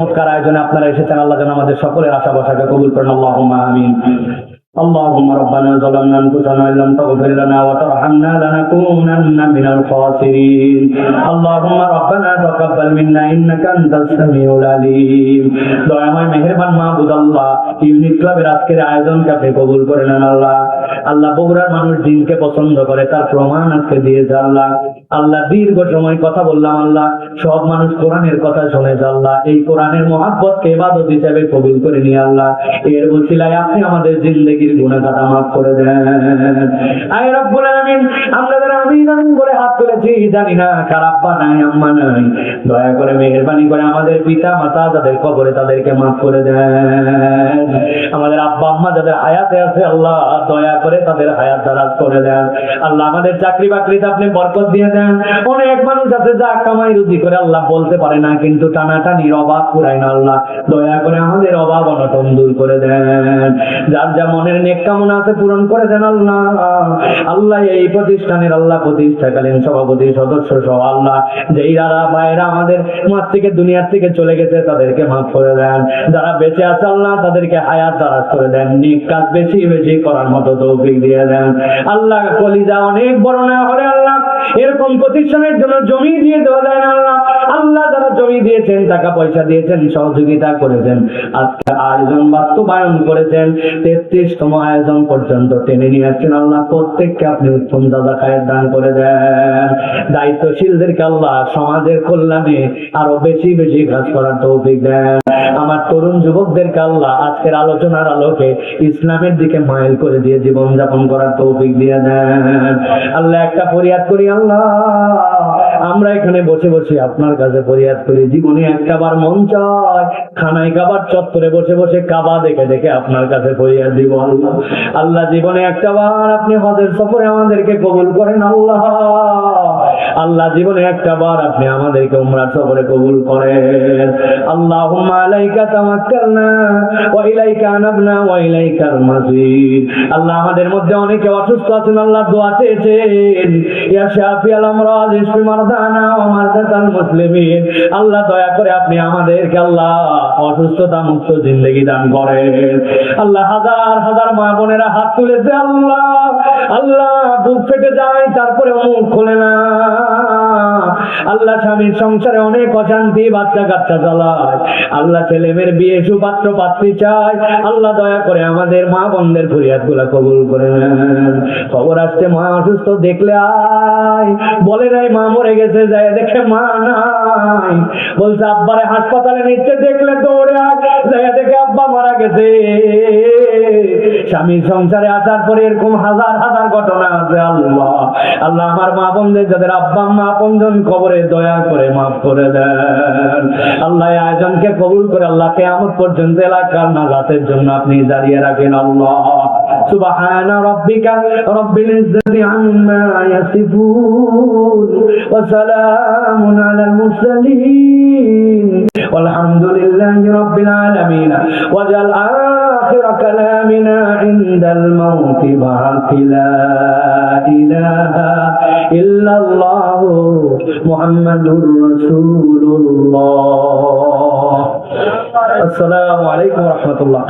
চমৎকার আয়োজনে আপনারা এসেছেন, আল্লাহ যেন আমাদের সকলের আশা ভরসাকে কবুল করেন, আল্লাহুম্মা আমিন। اللهم ربنا ظلمنا انفسنا وان لم تغفر لنا وترحمنا لنكونن من الخاسرين اللهم ربنا تقبل منا انك انت السميع العليم। দয়াময় মেহেরবান মাহবুব আল্লাহ, ইউনিট ক্লাবের আজকের আয়োজনকে আপনি কবুল করে নেন আল্লাহ। আল্লাহ বগুড়ার মানুষ দিনকে পছন্দ করে, তার প্রমাণ আজকে দিয়েছে আল্লাহ। আল্লাহ দীর্ঘ সময় কথা বললাম আল্লাহ, সব মানুষ কোরআনের কথা শুনেছে আল্লাহ। এই কোরআনের মহাব্বতকে ইবাদত হিসেবে কবুল করে নিয়ে আল্লাহ, এর ওসিলায় আপনি আমাদের জিন্দেগির গুনাহ খাতা মাফ করে দেন। আয় রব্বুল আলামিন, আমরা যারা আমিন আমিন বলে হাত তুলেছি, জানি না কার আব্বা নাই আম্মা নাই, দয়া করে মেহেরবানি করে আমাদের পিতা মাতা যাদের কবরে তাদেরকে মাফ করে দেন। আমাদের আব্বা আম্মা যাদের হায়াতে আছে আল্লাহ, দয়া করে তাদের হায়াত দারাজ করে দেন আল্লাহ। আমাদের চাকরি বাকরিতে আপনি বরকত দিয়ে দেন। অনেক মানুষ আছে যা কামাই রুজি করে আল্লাহ বলতে পারে না, কিন্তু টানাটানির অভাব পুরাই না আল্লাহ, দয়া করে আমাদের অভাব অনটন দূর করে দেন। যার যা মনের নেক কামনা আছে পূরণ করে দেন আল্লাহ। আল্লাহ এই প্রতিষ্ঠানের আল্লাহ প্রতিষ্ঠাকালীন সভাপতি সদস্য সহ আল্লাহ, যেই যারা ভাইরা আমাদের মাঝ থেকে দুনিয়ার থেকে চলে গেছে তাদেরকে মাফ করে দেন। যারা বেঁচে আছে আল্লাহ তাদেরকে হায়াত দারাজ করে দেন, নেক কাজ বেশি বেশি করার মতো তৌফিক দিয়ে দেন আল্লাহ। কলিজা অনেক বড় না হলে আল্লাহ এরকম প্রতিষ্ঠানের জন্য জমি দিয়ে দেওয়া যায় না আল্লাহ। আল্লাহ যারা জমি দিয়েছেন, টাকা পয়সা দিয়েছেন, সহযোগিতা করেছেন, আজকে আয়োজন বাস্তবায়ন করেছেন, 33তম আয়োজন পর্যন্ত টেনে নিয়ে আসছেন আল্লাহ, প্রত্যেককে আপনি উত্তম দাদা খায়ের দান করে দেন। দায়িত্বশীলদেরকে আল্লাহ সমাজের কল্যাণে আরো বেশি বেশি কাজ করার তৌফিক দেন। আমার তরুণ যুবকদেরকে আল্লাহ আজকের আলোচনার আলোকে ইসলামের দিকে মাইল করে দিয়ে জীবন যাপন করার তৌফিক দিয়ে দেন আল্লাহ। একটা ফরিয়াদ করি আল্লাহ, আমরা এখানে বসে বসে আপনার কাছে ফরিয়াদ করি, জীবনে একটা বার মন চায় খানায় কাবার চত্বরে বসে বসে কাবা দেখে দেখে আপনার কাছে ফরিয়াদ দিব আল্লাহ। আল্লাহ জীবনে একটা বার আপনি হজের সফরে আমাদেরকে কবুল করেন আল্লাহ। আল্লাহ জীবনে একটা বার আপনি আমাদেরকে উমরা সফরে কবুল করেন। আল্লাহুম্মা আলাইকা তাওয়াক্কালনা ওয়া ইলাইকা আনাবনা ওয়া ইলাইকাল মাসির। আল্লাহ আমাদের মধ্যে অনেকে অসুস্থ আছেন আল্লাহ, দোয়া চেয়েছেন, ইয়া শাফিআল আমরাদ ইশফি মারদানা ওয়া মারদাতাল মুসলিমিন। আল্লাহ দয়া করে আপনি আমাদেরকে আল্লাহ অসুস্থতা মুক্ত জিন্দেগি দান করেন আল্লাহ। হাজার হাজার মা বোনেরা হাত তুলেছে আল্লাহ, আল্লাহ বুক ফেটে যায় তারপরে মুখ খোলে না আল্লাহ। স্বামীর সংসারে অনেক অশান্তি, বাচ্চা কাচ্চা চালায় আল্লাহ, ছেলে মেয়ের বিয়ে সুপাত্র পাত্রী চায় আল্লাহ, দয়া করে আমাদের মা বোনদের ফরিয়াদ গুলা কবুল করে নেন। খবর আসছে মা অসুস্থ, দেখলে আয়, বলে নাই মা মরে গেছে, যায় দেখে মা নাই, বলছে আব্বারে হাসপাতালে নিচ্ছে, দেখলে দৌড়ে আয়, যায় দেখে আব্বা মারা গেছে। স্বামীর সংসারে আসার পরে এরকম হাজার হাজার ঘটনা আছে আল্লাহ। আল্লাহ আমার মা বোনদের যাদের আব্বা মা আপনজন কবরে দয়া করে মাফ করে দেন আল্লাহ। আয়োজনকে কবুল করে আল্লাহ কিয়ামত পর্যন্ত এলাকার নাজাতের জন্য আপনি জারিয়ে রাখেন আল্লাহ। সুবহানা রাব্বিকা রাব্বিল ইজ্জাতি আম্মা ইয়াসিফুন ওয়া সালামুন আলাল মুরসালিন ওয়ালহামদুলিল্লাহি রাব্বিল আলামিন। ওয়াজাল আখির কালামিনা ইনদাল মাউতি বাকি লা ইলাহা ইল্লাল্লাহ মুহাম্মাদুর রাসূলুল্লাহ। আসসালামু আলাইকুম ওয়া রাহমাতুল্লাহ।